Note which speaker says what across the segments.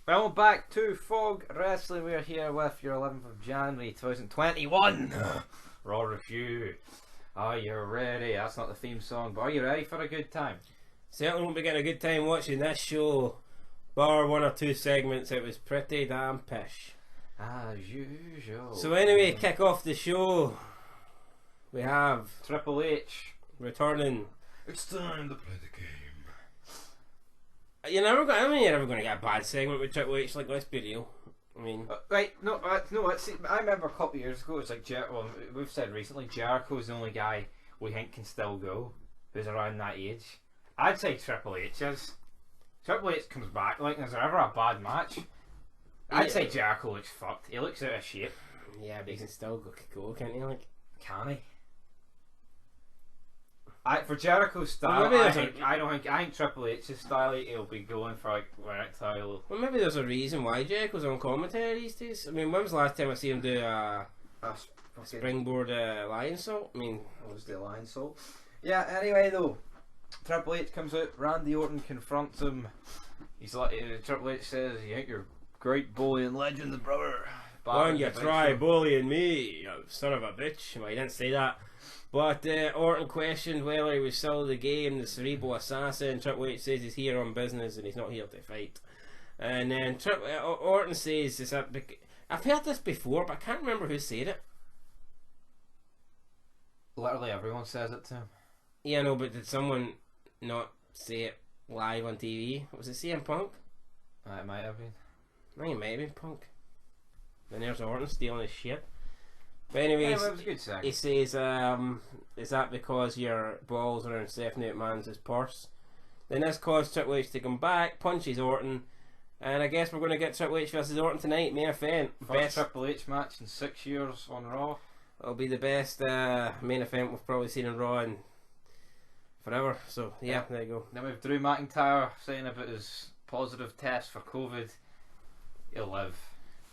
Speaker 1: Well, back to Fog Wrestling. We're here with your 11th of January 2021 Raw review. Are you ready? That's not the theme song, but are you ready for a good time?
Speaker 2: Certainly won't be getting a good time watching this show. Bar one or two segments, it was pretty damn pish.
Speaker 1: As usual.
Speaker 2: So anyway, kick off the show. We have
Speaker 1: Triple H
Speaker 2: returning.
Speaker 1: It's time to play the game.
Speaker 2: You're never going to get a bad segment with Triple H. Like, let's be real. I mean,
Speaker 1: See, I remember a couple of years ago. It's like we've said recently, Jericho's the only guy we think can still go, who's around that age. I'd say Triple H is. Triple H comes back. Like, is there ever a bad match? I'd say Jericho looks fucked. He looks out of shape.
Speaker 2: Yeah, but he can still go, can't he? Like,
Speaker 1: can he? For Jericho's style, I think Triple H's style, he'll be going for like erectile.
Speaker 2: Well, maybe there's a reason why Jericho's on commentary these days. I mean, when was the last time I see him do a springboard lion salt? I mean,
Speaker 1: what was the lion salt? Yeah. Anyway, though, Triple H comes out. Randy Orton confronts him. He's like, Triple H says, "You think you're great bullying legends, brother?
Speaker 2: Why don't you try bullying me, you son of a bitch?" Well, he didn't say that. But Orton questioned whether he was still the game, the cerebral assassin. Triple H says he's here on business and he's not here to fight. And then Orton says, I've heard this before, but I can't remember who said it.
Speaker 1: Literally everyone says it to him.
Speaker 2: Yeah, no, but did someone not say it live on TV? Was it CM Punk?
Speaker 1: It might have been.
Speaker 2: I think it might have been Punk. Then there's Orton stealing his shit. But anyways,
Speaker 1: it was a good segment.
Speaker 2: He says, is that because your balls are in Stephanie McMahon's purse? Then this caused Triple H to come back, punches Orton, and I guess we're going to get Triple H versus Orton tonight, main event.
Speaker 1: Best Triple H match in 6 years on Raw.
Speaker 2: It'll be the best main event we've probably seen in Raw in forever, so yeah, there you go.
Speaker 1: Then we have Drew McIntyre saying about his positive test for COVID, he'll live.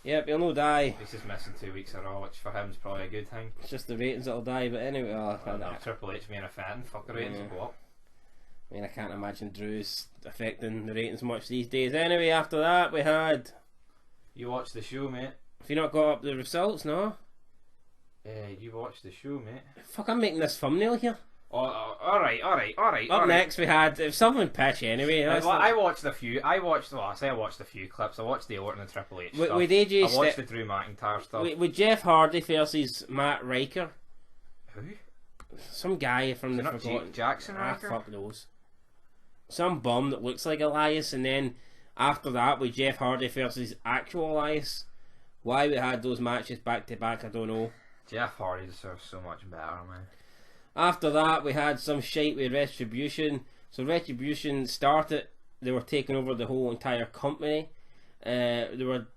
Speaker 2: Yep, he'll no die.
Speaker 1: He's just missing 2 weeks of Raw, which for him is probably a good thing.
Speaker 2: It's just the ratings that'll die, but anyway.
Speaker 1: Triple H being a fan, fuck the ratings will go up.
Speaker 2: I mean, I can't imagine Drew's affecting the ratings much these days. Anyway, after that, we had.
Speaker 1: You watched the show, mate.
Speaker 2: Have you not got up the results, no?
Speaker 1: You watched the show, mate.
Speaker 2: Fuck, I'm making this thumbnail here.
Speaker 1: Alright.
Speaker 2: Up next we had something pitchy anyway.
Speaker 1: I watched a few clips. I watched the Orton and Triple H stuff. I watched the Drew McIntyre stuff.
Speaker 2: With Jeff Hardy versus Matt Riker.
Speaker 1: Who?
Speaker 2: Some guy from the Forgotten
Speaker 1: Jackson Riker?
Speaker 2: Fuck knows. Some bum that looks like Elias, and then after that with Jeff Hardy versus actual Elias. Why we had those matches back to back, I don't know.
Speaker 1: Jeff Hardy deserves so much better, man.
Speaker 2: After that, we had some shite with Retribution. So Retribution started, they were taking over the whole entire company. They were,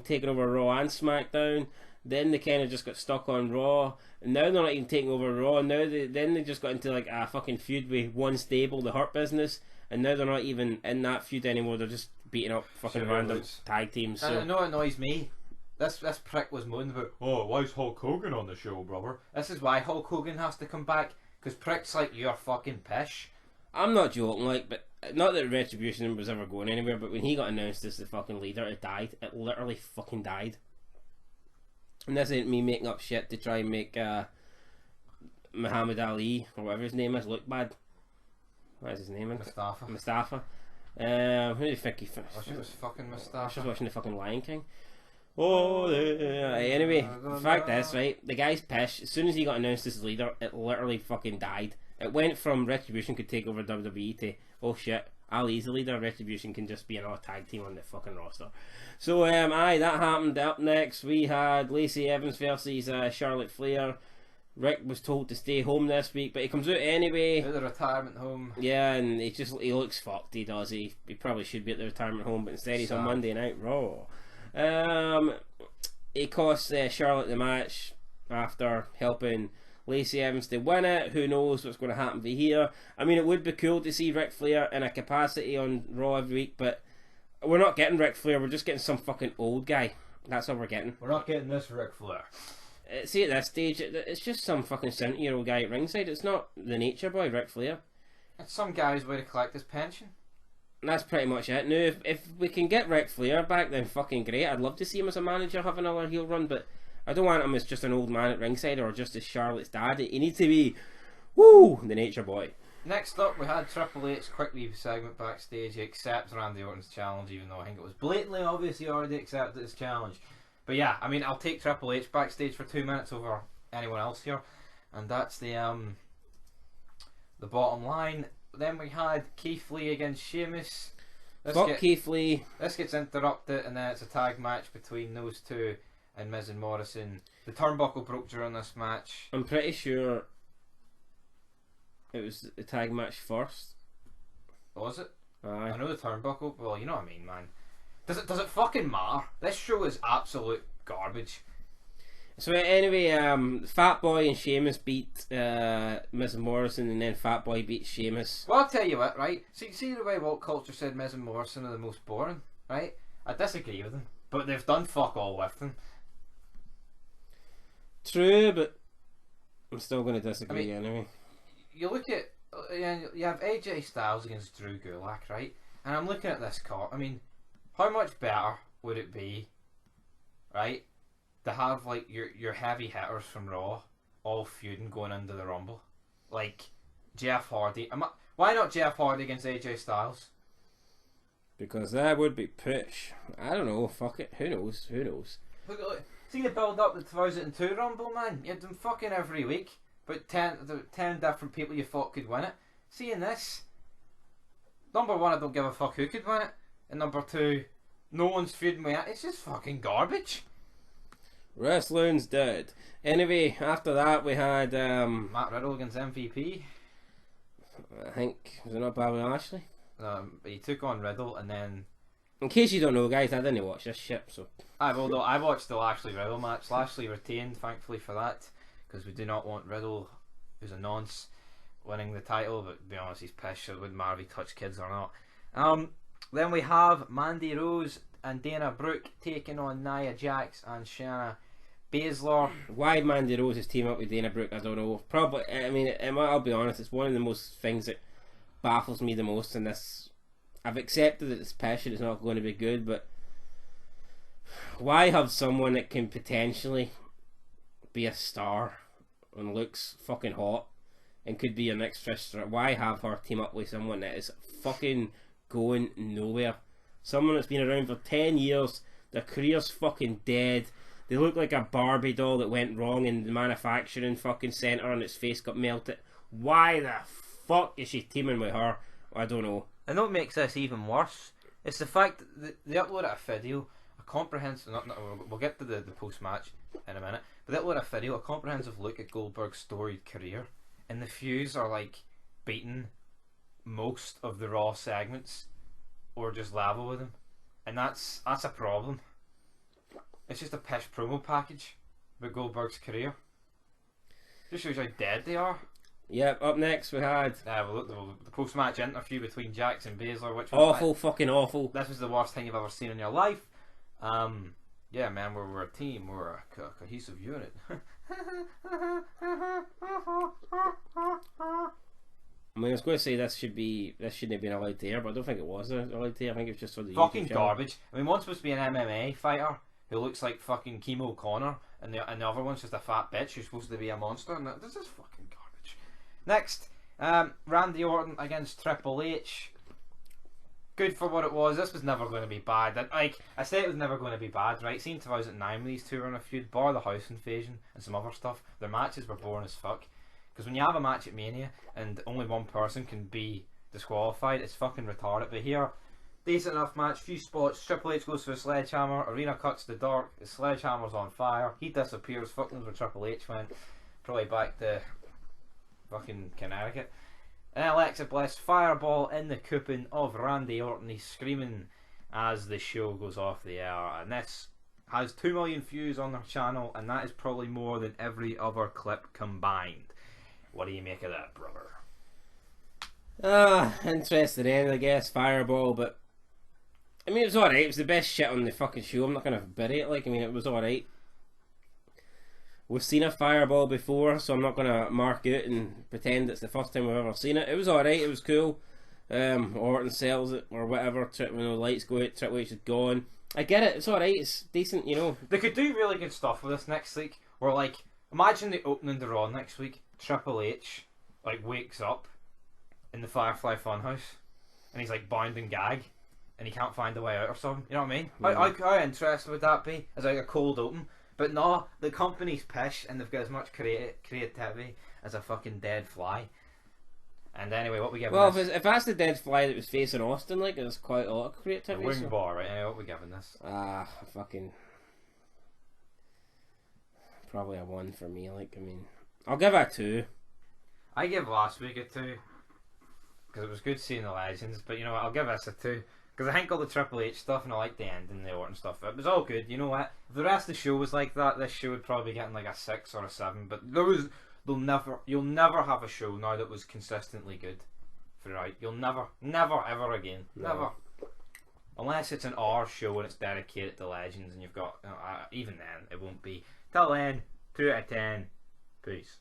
Speaker 2: taking over Raw and SmackDown. Then they kind of just got stuck on Raw. And now they're not even taking over Raw. Now they just got into like a fucking feud with one stable, the Hurt Business. And now they're not even in that feud anymore. They're just beating up fucking random tag teams. So.
Speaker 1: I know it annoys me. This prick was moaning about, why is Hulk Hogan on the show, brother? This is why Hulk Hogan has to come back, because pricks like you are fucking pish.
Speaker 2: I'm not joking, but not that Retribution was ever going anywhere, but when he got announced as the fucking leader, it died. It literally fucking died. And this ain't me making up shit to try and make Muhammad Ali, or whatever his name is, look bad. What is his name? Mustafa. Who do you think he finished?
Speaker 1: I wish it was fucking Mustafa.
Speaker 2: I was just watching the fucking Lion King. Anyway, the fact is, right, the guy's pish. As soon as he got announced as leader, it literally fucking died. It went from Retribution could take over WWE to, oh shit, Ali's the leader, Retribution can just be another tag team on the fucking roster. So, that happened. Up next, we had Lacey Evans versus Charlotte Flair. Rick was told to stay home this week, but he comes out anyway.
Speaker 1: At the retirement home.
Speaker 2: Yeah, and he looks fucked, he does. He probably should be at the retirement home, but instead he's on Monday Night Raw. He cost Charlotte the match after helping Lacey Evans to win it. Who knows what's going to happen here? I mean, it would be cool to see Ric Flair in a capacity on Raw every week, but we're not getting Ric Flair. We're just getting some fucking old guy. That's what we're getting.
Speaker 1: We're not getting this Ric Flair.
Speaker 2: See, at this stage, it's just some fucking 70-year-old guy at ringside. It's not the Nature Boy, Ric Flair.
Speaker 1: It's some guy who's way to collect his pension.
Speaker 2: that's pretty much it. Now, if we can get Ric Flair back, then fucking great. I'd love to see him as a manager have another heel run, but I don't want him as just an old man at ringside or just as Charlotte's dad. He needs to be, woo, the Nature Boy.
Speaker 1: Next up, we had Triple H quickly segment backstage. He accepts Randy Orton's challenge, even though I think it was blatantly obvious he already accepted his challenge. But yeah, I mean, I'll take Triple H backstage for 2 minutes over anyone else here, and that's the bottom line. Then we had Keith Lee against Sheamus.
Speaker 2: Keith Lee.
Speaker 1: This gets interrupted, and then it's a tag match between those two and Miz and Morrison. The turnbuckle broke during this match.
Speaker 2: I'm pretty sure it was the tag match first.
Speaker 1: Was it?
Speaker 2: Aye.
Speaker 1: I know the turnbuckle. Well, you know what I mean, man. Does it fucking matter? This show is absolute garbage.
Speaker 2: So anyway, Fat Boy and Sheamus beat Miz and Morrison, and then Fat Boy beat Sheamus.
Speaker 1: Well, I'll tell you what, right? See the way Walt Culture said Miz and Morrison are the most boring, right? I disagree with them, but they've done fuck all with them.
Speaker 2: True, but I'm still going to disagree anyway.
Speaker 1: You look at, you have AJ Styles against Drew Gulak, right? And I'm looking at this card. I mean, how much better would it be, right, to have like your heavy hitters from Raw all feuding going into the Rumble, like Jeff Hardy? Why not Jeff Hardy against AJ Styles?
Speaker 2: Because that would be push. I don't know. Fuck it. Who knows? Who knows?
Speaker 1: Look, see the build up to the 2002 Rumble, man. You had them fucking every week, but 10 different people you thought could win it. Seeing this, number one, I don't give a fuck who could win it, and number two, no one's feuding with it. It's just fucking garbage.
Speaker 2: Wrestling's dead. Anyway, after that we had
Speaker 1: Matt Riddle against MVP.
Speaker 2: I think, was it not Bobby Lashley?
Speaker 1: He took on Riddle, and then,
Speaker 2: in case you don't know, guys, I didn't watch this shit, so
Speaker 1: I watched the Lashley Riddle match. Lashley retained, thankfully for that, because we do not want Riddle, who's a nonce, winning the title. But to be honest, he's pissed, so it wouldn't matter if he touched kids or not. Then we have Mandy Rose and Dana Brooke taking on Nia Jax and Shayna Baszler.
Speaker 2: Why Mandy Rose is teaming up with Dana Brooke, I don't know. Probably, I mean, I'll be honest, it's one of the most things that baffles me the most in this. I've accepted that this passion is not going to be good, but why have someone that can potentially be a star and looks fucking hot and could be your next Trish Stratus? Why have her team up with someone that is fucking going nowhere? Someone that's been around for 10 years, their career's fucking dead. They look like a Barbie doll that went wrong in the manufacturing fucking centre and its face got melted. Why the fuck is she teaming with her? I don't know.
Speaker 1: And what makes this even worse, it's the fact that they uploaded a video, a comprehensive, we'll get to the post-match in a minute, but they uploaded a video, a comprehensive look at Goldberg's storied career, and the feuds are like beating most of the Raw segments, or just level with them, and that's a problem. It's just a pish promo package with Goldberg's career. Just shows how dead they are.
Speaker 2: Yep, up next we had
Speaker 1: the post-match interview between Jax and Baszler, which was
Speaker 2: awful, fucking awful.
Speaker 1: This was the worst thing you've ever seen in your life. Yeah, man, we're a team, we're a cohesive unit.
Speaker 2: I mean, I was going to say this shouldn't have been allowed to air, but I don't think it was allowed to air. I think it was just for the
Speaker 1: fucking garbage. I mean, one's supposed to be an MMA fighter who looks like fucking Kimo O'Connor, and the other one's just a fat bitch who's supposed to be a monster. And this is fucking garbage. Next, Randy Orton against Triple H. Good for what it was. This was never going to be bad. Like I said, it was never going to be bad, right? See, in 2009 when these two were in a feud, bar the house invasion and some other stuff, their matches were boring as fuck. Because when you have a match at Mania and only one person can be disqualified, it's fucking retarded. But here, decent enough match, few spots. Triple H goes for a sledgehammer, Arena cuts the dark, his sledgehammer's on fire, he disappears, fuck knows where Triple H went, probably back to fucking Connecticut. And Alexa Bliss, fireball in the coupon of Randy Orton. He's screaming as the show goes off the air, and this has 2 million views on their channel, and that is probably more than every other clip combined. What do you make of that, brother?
Speaker 2: Interesting end, I guess. Fireball, but I mean, it was alright. It was the best shit on the fucking show. I'm not gonna bury it. Like, I mean, it was alright. We've seen a fireball before, so I'm not gonna mark it and pretend it's the first time we've ever seen it. It was alright. It was cool. Orton sells it or whatever. Lights go out. Triple H is gone. I get it. It's all right. It's decent.
Speaker 1: They could do really good stuff with this next week. Where like, imagine the opening the Raw next week. Triple H like wakes up in the Firefly Funhouse, and he's like bound and gagged, and he can't find a way out or something. You know what I mean? How interesting would that be as like a cold open? But no, the company's pish, and they've got as much creativity as a fucking dead fly. And anyway, what we giving
Speaker 2: Well,
Speaker 1: this?
Speaker 2: if that's the dead fly that was facing Austin, like, there's quite a lot of
Speaker 1: A
Speaker 2: creativity.
Speaker 1: wing bar, right? Anyway, what we giving this?
Speaker 2: Fucking probably a 1 for me. Like, I mean, I'll give it a 2.
Speaker 1: I gave last week a 2 because it was good seeing the legends. But you know what? I'll give this a 2 because I think all the Triple H stuff and I like the end and the Orton stuff. It was all good. You know what? If the rest of the show was like that, this show would probably be getting like a 6 or a 7. But you'll never have a show now that was consistently good throughout. You'll never ever again.
Speaker 2: No.
Speaker 1: Never. Unless it's an hour show and it's dedicated to legends and you've got even then it won't be. Till then, 2 out of 10. Peace.